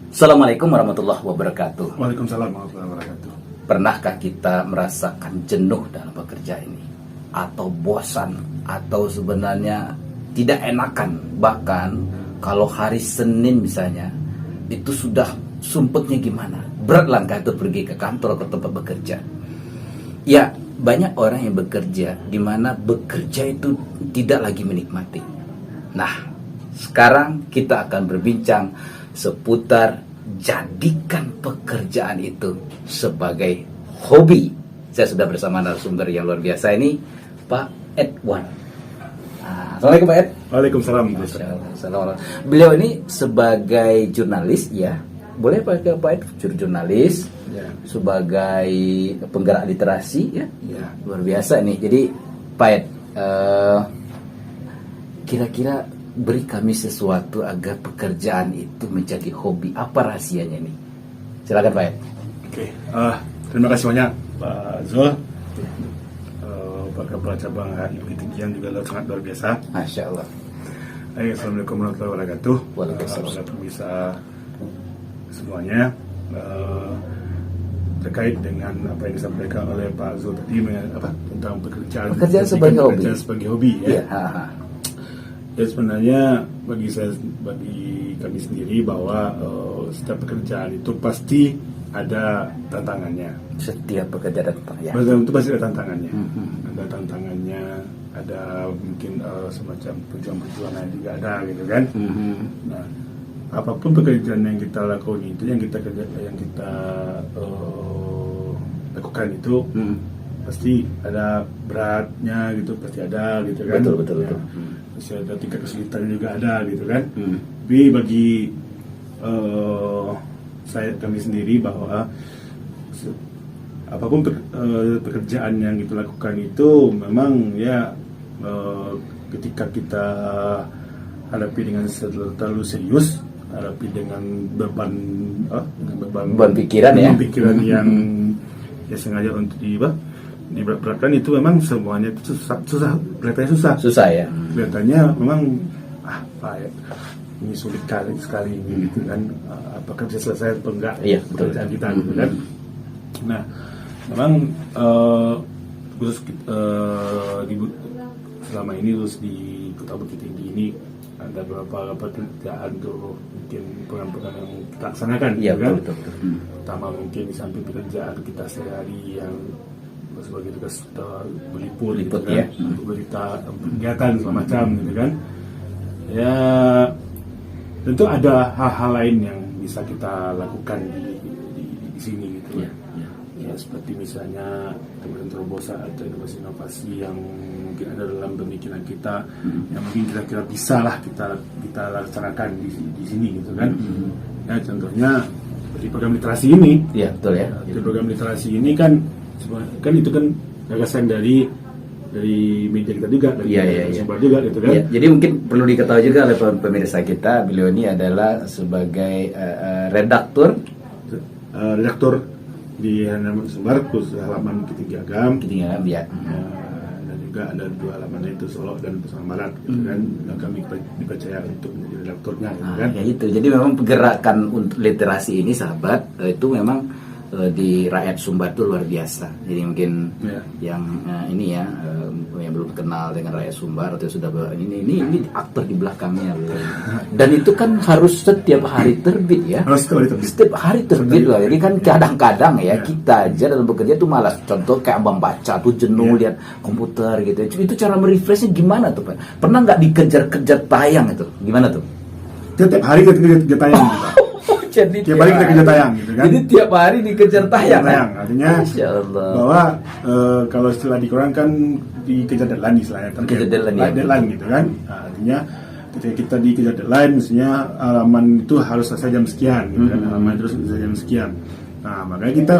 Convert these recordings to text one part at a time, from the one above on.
Assalamualaikum warahmatullahi wabarakatuh. Waalaikumsalam warahmatullahi wabarakatuh. Pernahkah kita merasakan jenuh dalam bekerja ini? Atau bosan? Atau sebenarnya tidak enakan? Bahkan kalau hari Senin misalnya, itu sudah sumpetnya gimana? Berat langkah itu pergi ke kantor atau tempat bekerja. Ya, banyak orang yang bekerja di mana bekerja itu tidak lagi menikmati. Nah, sekarang kita akan berbincang seputar jadikan pekerjaan itu sebagai hobi. Saya sudah bersama narasumber yang luar biasa ini, Pak Edwan. Assalamualaikum Pak Ed. Waalaikumsalam. Assalamualaikum. Beliau ini sebagai jurnalis, ya, boleh pakai Pak Ed, jurnalis, Ya. sebagai penggerak literasi, ya, Ya. luar biasa nih. Jadi Pak Ed, kira-kira beri kami sesuatu agar pekerjaan itu menjadi hobi. Apa rahasianya nih? Silakan Pak Ed. Oke. Terima kasih banyak Pak Zul. Pak Kepala Cabang HI Tinggian juga sangat luar biasa. Masya Allah. Assalamualaikum warahmatullahi wabarakatuh. Waalaikumsalam. Para pemirsa semuanya, terkait dengan apa yang disampaikan oleh Pak Zul tadi tentang pekerjaan sebagai hobi. Pekerjaan sebagai hobi, ya. Iya. Ya, sebenarnya bagi kami sendiri bahwa setiap pekerjaan itu pasti ada tantangannya. Setiap pekerjaan ya. Betul, itu pasti ada tantangannya. Mhm. Ada tantangannya, ada mungkin semacam perjuangan juga ada, gitu kan. Nah, apapun pekerjaan yang kita lakukan itu, yang kita lakukan itu, pasti ada beratnya, gitu, pasti ada, gitu kan. Betul. Ya. Pasti ada tingkat kesulitan juga ada, gitu kan. Tapi bagi kami sendiri bahwa apapun pekerjaan yang kita lakukan itu memang ya ketika kita hadapi dengan terlalu serius, hadapi dengan beban pikiran, pikiran yang ya sengaja untuk diberat-beratkan, itu memang semuanya itu kelihatannya susah Ya. Kelihatannya memang Pak, ini sulit sekali gitu kan, apakah bisa selesai atau enggak pekerjaan kita, gitu kan. Nah, memang khusus selama ini terus di Kota Bukit Tinggi ini ada beberapa pekerjaan tuh, mungkin program-program yang kita laksanakan, Iya, gitu kan. betul. Pertama mungkin di samping pekerjaan kita sehari yang sebagai tugas meliput, Liput, gitu kan, ya. untuk berita kegiatan semacam, gitu kan. Ya, tentu ada hal-hal lain yang bisa kita lakukan di sini, gitu. Ya, seperti misalnya terobosan atau inovasi yang mungkin ada dalam pemikiran kita, yang mungkin kira-kira bisa lah kita laksanakan di sini, gitu kan. Ya, contohnya seperti program literasi ini. Iya, betul ya. Di program literasi ini kan itu kan gagasan dari media kita juga, dari sumber juga, gitu kan. Ya, jadi mungkin perlu diketahui juga oleh pemirsa kita, beliau ini adalah sebagai redaktur di Sumbar, khusus halaman Ketinggiagam, ya. dan juga ada 2 halaman itu, Solo dan Pasaman Barat, gitu kan. Dan kami dipercaya untuk menjadi redakturnya, gitu kan. Ya itu. Jadi memang gerakan untuk literasi ini, sahabat, itu memang di rakyat Sumbar itu luar biasa. Jadi mungkin yang ini ya, yang belum kenal dengan rakyat Sumbar atau sudah ini aktor di belakangnya. Dan itu kan harus setiap hari terbit ya. Setiap hari terbit loh. Jadi kan kadang-kadang ya kita aja dalam bekerja tuh malas. Contoh kayak abang baca tuh jenuh lihat komputer gitu. Itu cara merefreshnya gimana tuh Pak? Pernah nggak dikejar-kejar tayang itu? Gimana tuh? Tiap hari kita tayang. Jadi tiap hari kita kejar tayang, gitu kan. Jadi tiap hari dikejar tayang. Artinya bahwa kalau istilah di Quran kan dikejar deadline, istilahnya. Dikejar deadline, gitu kan. Nah, artinya ketika kita dikejar deadline, mestinya halaman itu harus selesai jam sekian, gitu kan. Halaman itu selesai jam sekian. Nah, makanya kita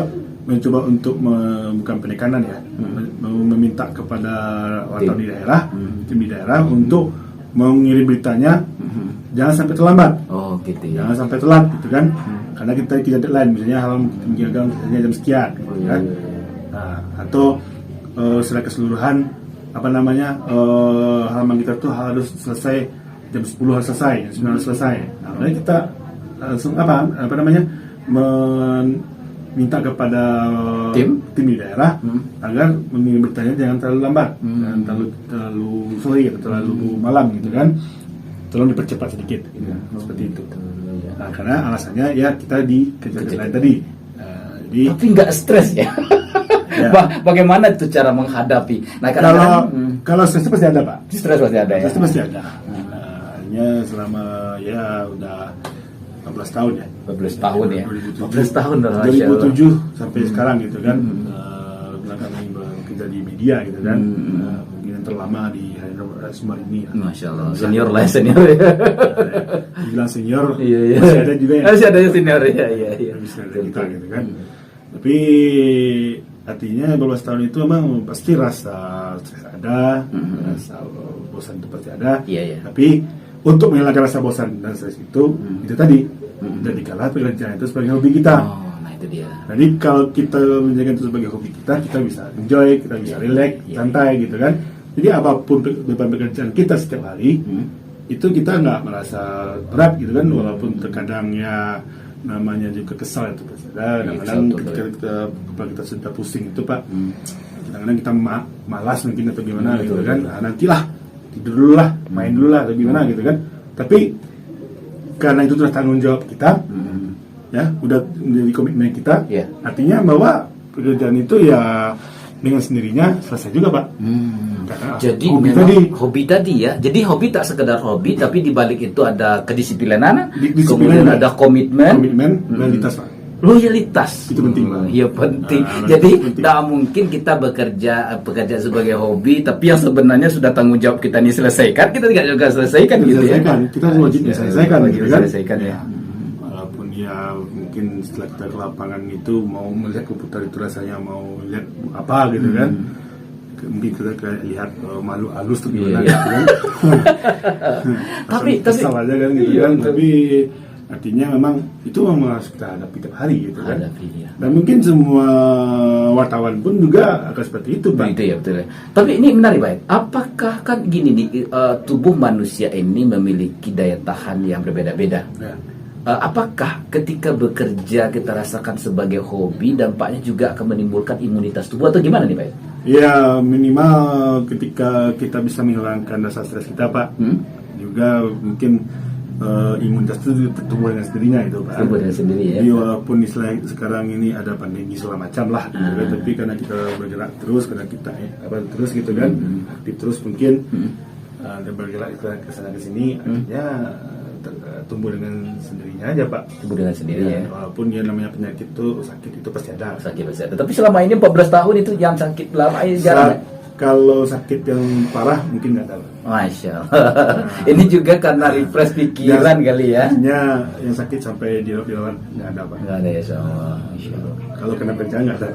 mencoba untuk bukan penekanan ya, meminta kepada wartawan di daerah, tim di daerah untuk mengirim beritanya jangan sampai terlambat. Oh gitu ya. Jangan sampai telat, gitu kan. Karena kita tidak deadline, misalnya halaman Ketinggiagam jam sekian, gitu kan. Nah, atau secara keseluruhan halaman kita tuh harus selesai jam 10 harus selesai, jam 9 harus selesai. Nah, makanya kita apa namanya, minta kepada Tim di daerah agar mengirim bertanya jangan terlalu lambat, jangan terlalu sore atau terlalu malam gitu kan, tolong dipercepat sedikit gitu, seperti itu. Nah, karena alasannya ya kita di kejadian lain tadi. Jadi tapi nggak stres ya. Ya. Bagaimana itu cara menghadapi? Nah, kalau stres itu pasti ada, Pak. stres pasti ada ya. Stres itu pasti ada. Hanya selama ya udah 14 tahun ya. 14 tahun ya. 14 tahun dah. 2007 sampai sekarang gitu kan. Belakangan ini bekerja di media gitu kan. Mungkin yang terlama di Sumber ini. Masya Allah. Senior lah, senior ya. Dibilang senior. Iya. Masih ada juga yang masih ada yang senior ya. Iya. Bisa ada kita gitu kan. Tapi artinya 12 tahun itu memang pasti rasa stres ada, rasa bosan itu pasti ada. Iya. Tapi untuk menghilangkan rasa bosan dan stres itu tadi jadikanlah pekerjaan itu sebagai hobi kita. Oh, nah itu dia. Jadi kalau kita menjadikan itu sebagai hobi kita bisa enjoy, kita bisa relax, santai gitu kan. Jadi apapun beban pekerjaan kita setiap hari itu kita nggak merasa berat gitu kan, walaupun terkadang ya namanya juga kesal itu pasti ada. Kadang-kadang ketika kita sudah pusing itu Pak, kadang-kadang kita malas mungkin atau gimana gitu kan. Nah, nantilah tidur dulu lah, main dulu lah atau gimana gitu kan. Tapi karena itu sudah tanggung jawab kita, ya udah menjadi komitmen kita. Artinya bahwa pekerjaan itu ya dengan sendirinya selesai juga Pak. Jadi hobi tadi ya. Jadi hobi tak sekedar hobi, tapi di balik itu ada kedisiplinan, kemudian ada komitmen, loyalitas Pak. Loyalitas itu penting Pak. Iya penting. Jadi tidak mungkin kita bekerja sebagai hobi, tapi yang sebenarnya sudah tanggung jawab kita ini selesaikan, kita tidak juga selesaikan gitu ya. Kita wajib selesaikan gitu kan. Selesaikan ya. Walaupun ya mungkin setelah kita ke lapangan itu mau melihat komputer itu rasanya mau lihat apa gitu kan. Mungkin kita lihat malu halus tuh gimana gitu kan. tapi kesal aja kan gitu kan. Tapi artinya memang itu memang harus kita hadapi tiap hari gitu kan. Dan mungkin semua wartawan pun juga akan seperti itu Pak. Begitu ya, betul. Tapi ini menarik Pak. Apakah kan gini nih, tubuh manusia ini memiliki daya tahan yang berbeda-beda. Apakah ketika bekerja kita rasakan sebagai hobi, dampaknya juga akan menimbulkan imunitas tubuh atau gimana nih Pak? Ya minimal ketika kita bisa menghilangkan rasa stres kita Pak, juga mungkin imunitas itu tumbuh dengan sendirinya itu Pak. Tumbuh dengan sendiri ya. Jadi walaupun istilah sekarang ini ada pandemi segala macam lah, gitu kan, tapi karena kita bergerak terus, karena kita terus gitu kan, aktif terus mungkin dan bergerak ke sana ke sini, akhirnya tumbuh dengan sendirinya aja Pak. Tumbuh dengan sendirinya ya. Walaupun ya namanya penyakit itu sakit itu pasti ada. Sakit pasti ada. Tapi selama ini 14 tahun itu yang sakit lama jarang. Kalau sakit yang parah mungkin nggak tahu. Masya Allah. Ini juga karena refresh pikiran kali ya. Artinya yang sakit sampai dirawat nggak ada Pak. Nggak ada ya sama. Masya Allah. Kalau kena bencana nggak ada.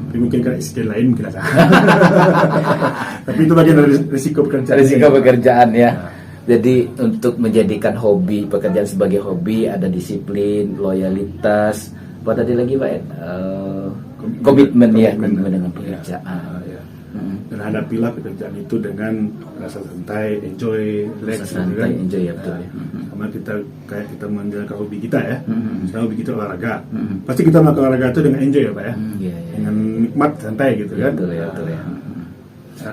Tapi mungkin kan insiden lain mungkin ada. Tapi itu bagian dari risiko pekerjaan. Risiko pekerjaan ya. Jadi untuk menjadikan hobi, pekerjaan sebagai hobi ada disiplin, loyalitas, apa tadi lagi Pak? Komitmen ya, komitmen dengan pekerjaan. Dan hadapilah pekerjaan itu dengan rasa santai, enjoy, relax, santai, enjoy ya betul. Sama kita kayak kita menjalankan hobi kita ya. Misalnya hobi kita olahraga, pasti kita melakukan olahraga itu dengan enjoy ya Pak ya, dengan nikmat, santai gitu kan. Betul ya.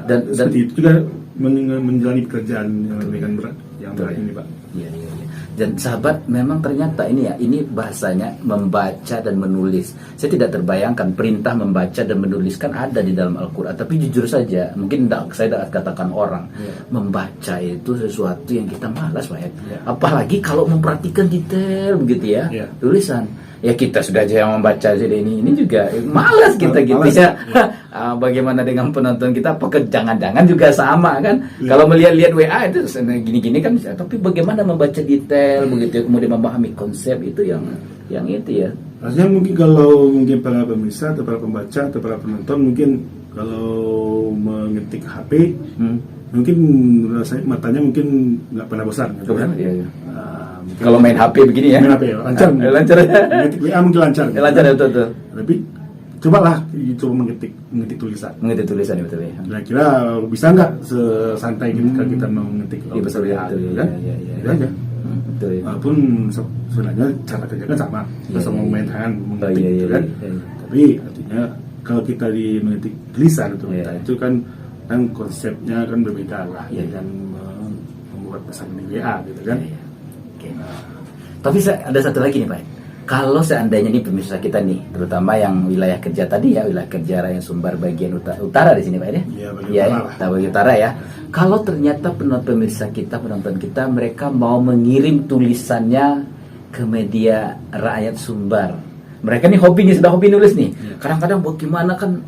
Dan seperti itu juga menjalani pekerjaan yang berat, yang berat ini Pak. Iya. Dan sahabat, memang ternyata ini ya, ini bahasanya membaca dan menulis. Saya tidak terbayangkan perintah membaca dan menulis kan ada di dalam Al-Quran. Tapi jujur saja, mungkin saya tidak katakan orang, membaca itu sesuatu yang kita malas Pak ya. Apalagi kalau memperhatikan detail begitu ya, tulisan. Ya kita sudah aja yang membaca jadi ini juga malas kita gitu ya. Bagaimana dengan penonton kita? Jangan-jangan juga sama kan? Kalau melihat-lihat WA itu gini-gini kan bisa. Tapi bagaimana membaca detail begitu, kemudian memahami konsep itu yang itu ya. Artinya mungkin kalau para pemirsa atau para pembaca atau para penonton mungkin kalau mengetik HP mungkin rasanya matanya mungkin nggak pernah bosan gitu kan? Iya. Kalau main HP begini ya? Main HP lancar. Lancar. Mengetik WA mungkin lancar. Lancar ya betul. Tapi coba mengetik tulisan. Mengetik tulisan ya betul ya. Kira-kira bisa nggak sesantai ketika kita mau mengetik? Iya betul ya. Kan? Itu aja. betul. Walaupun sebenarnya cara kerja kan sama, kita Iya, sama iya. main tangan mengetik Iya, gitu iya, kan. iya. Tapi artinya kalau kita di mengetik tulisan Iya. itu kan konsepnya kan berbeda lah Iya. dengan membuat pesan di WA gitu kan. Iya, iya. Oke. Tapi ada satu lagi nih Pak. Kalau seandainya nih pemirsa kita nih, terutama yang wilayah kerja tadi ya, wilayah kerja Rakyat Sumbar bagian utara di sini Pak ya? Iya, bagian Iya, utara lah. bagian utara ya. Kalau ternyata pemirsa kita, penonton kita, mereka mau mengirim tulisannya ke media Rakyat Sumbar. Mereka nih hobi nih, sudah hobi nulis nih. Iya. Kadang-kadang bagaimana kan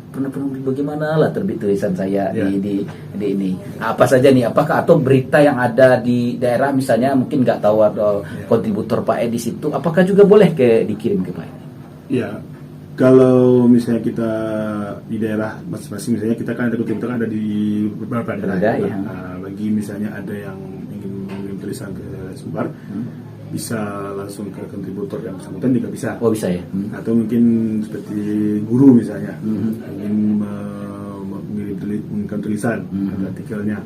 bagaimana lah terbit tulisan saya Iya. di ini. Apa saja nih? Apakah atau berita yang ada di daerah misalnya mungkin nggak tahu atau Iya. kontributor Pak Ed di situ, apakah juga boleh dikirim ke Pak Ed? Ya, kalau misalnya kita di daerah masing-masing, misalnya kita kan ada kontributor ada di beberapa daerah. Ada, gitu. ya. Nah, bagi misalnya ada yang ingin mengirim tulisan ke Sumbar, bisa langsung ke kontributor yang bersangkutan juga bisa. Oh bisa ya? Atau mungkin seperti guru misalnya ingin mengirimkan tulisan atau artikelnya,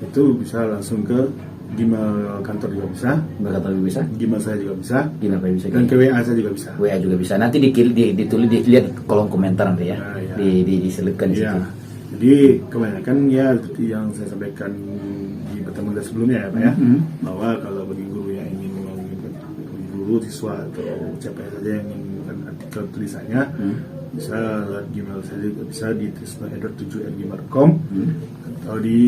itu bisa langsung ke Gmail kantor juga bisa, Berkata lebih bisa? Gmail saya juga bisa, Gimana Pak bisa? dan ke WA saya juga bisa. WA juga bisa. Nanti ditulis dilihat di kolom komentar nanti ya. Nah, ya. Diselipkan di Iya. situ. Jadi kebanyakan ya seperti yang saya sampaikan di pertemuan sebelumnya ya Pak ya, bahwa kalau bagi guru yang ingin guru, siswa atau siapa saja yang ingin mengirimkan artikel tulisannya, bisa lewat Gmail saya juga bisa di trisno@7@gmail.com atau di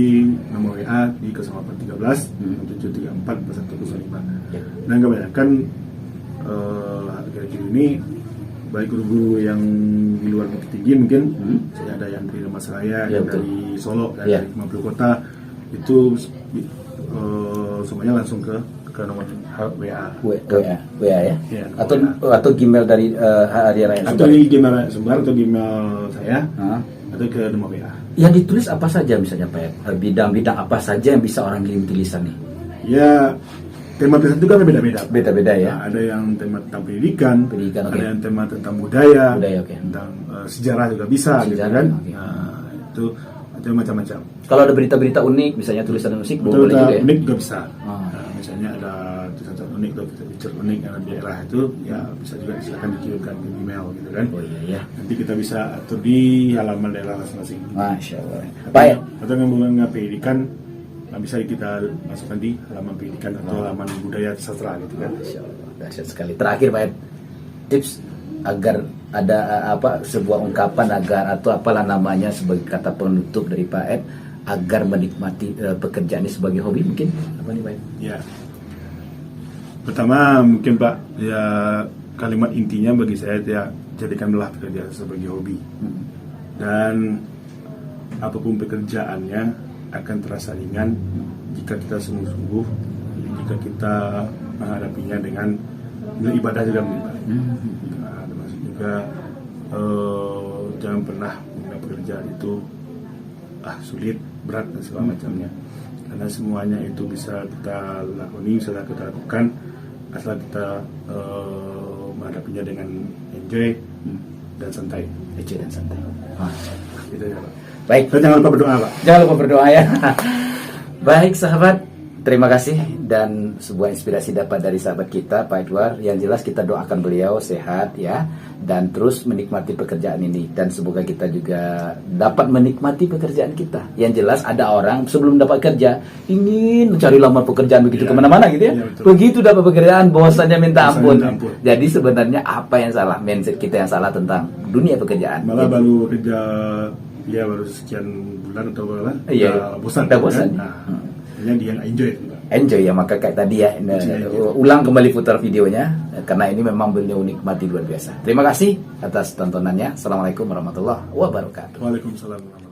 nomor WA di 0813 734 4105. Ya. Dan kebanyakan akhir-akhir ini baik guru-guru yang di luar Bukit Tinggi mungkin, saya ada yang dari Masraya, Ya, yang betul. dari Solo, dan Ya. dari 50 kota, itu semuanya langsung ke nomor WA. WA ya? Iya, Atau Gmail dari Hari Raya Atau Sumbar. di Gmail Sumbar atau Gmail saya, Hah? atau ke nomor WA. Yang ditulis apa saja misalnya Pak Ed? Bidang-bidang apa saja yang bisa orang kirim tulisan nih? Ya, tema tulisan itu kan beda-beda. Beda-beda ya. Nah, ada yang tema tentang pendidikan, Pendidikan, ada oke. yang tema tentang budaya, Oke. tentang sejarah juga bisa, gitu Sejarah, kan. oke. Nah, itu ada macam-macam. Kalau ada berita-berita unik, misalnya tulisan musik, boleh Betul, juga ya? unik juga bisa. Ah. Nah, misalnya ada tulisan unik atau picture unik yang ada di daerah itu, ya bisa juga silakan dikirimkan ke email gitu kan. Oh iya ya. Nanti kita bisa atur di halaman daerah masing-masing. Masya Allah. Pak Ed, Atau ngomongin pendidikan, bisa kita masukkan di halaman pendidikan atau halaman budaya sastra gitu kan. Masya Allah, dahsyat sekali. Terakhir Pak Ed, tips agar ada sebuah ungkapan agar atau apalah namanya sebagai kata penutup dari Pak Ed agar menikmati pekerjaan ini sebagai hobi mungkin apa nih Pak Ed? Ya. Pertama mungkin Pak, ya kalimat intinya bagi saya ya jadikanlah pekerjaan sebagai hobi. Dan apapun pekerjaannya akan terasa ringan jika kita sungguh-sungguh, jika kita menghadapinya dengan ibadah juga menimba. Nah, termasuk juga jangan pernah menganggap pekerjaan itu sulit, berat dan segala macamnya. Karena semuanya itu bisa kita lakoni, bisa kita lakukan asal kita menghadapinya dengan enjoy dan santai. Kecil dan santai. Ah. Gitu ya Pak. Baik, Dan jangan lupa berdoa Pak. jangan lupa berdoa ya. Baik sahabat, terima kasih dan sebuah inspirasi dapat dari sahabat kita Pak Edward. Yang jelas kita doakan beliau sehat ya dan terus menikmati pekerjaan ini dan semoga kita juga dapat menikmati pekerjaan kita. Yang jelas ada orang sebelum dapat kerja ingin mencari lamar pekerjaan begitu Iya. kemana-mana gitu ya. Iya, betul. Begitu dapat pekerjaan bosannya minta Bosannya ampun. minta ampun. Jadi sebenarnya apa yang salah, mindset kita yang salah tentang dunia pekerjaan. Malah Jadi, baru kerja ya baru sekian bulan atau berapa? Iya, udah bosan. udah bosan. Kan? Nah, akhirnya dia nggak enjoy. enjoy ya, maka kayak tadi ya ulang kembali putar videonya karena ini memang beliau nikmati luar biasa. Terima kasih atas tontonannya. Assalamualaikum warahmatullahi wabarakatuh. Waalaikumsalam warahmatullahi wabarakatuh.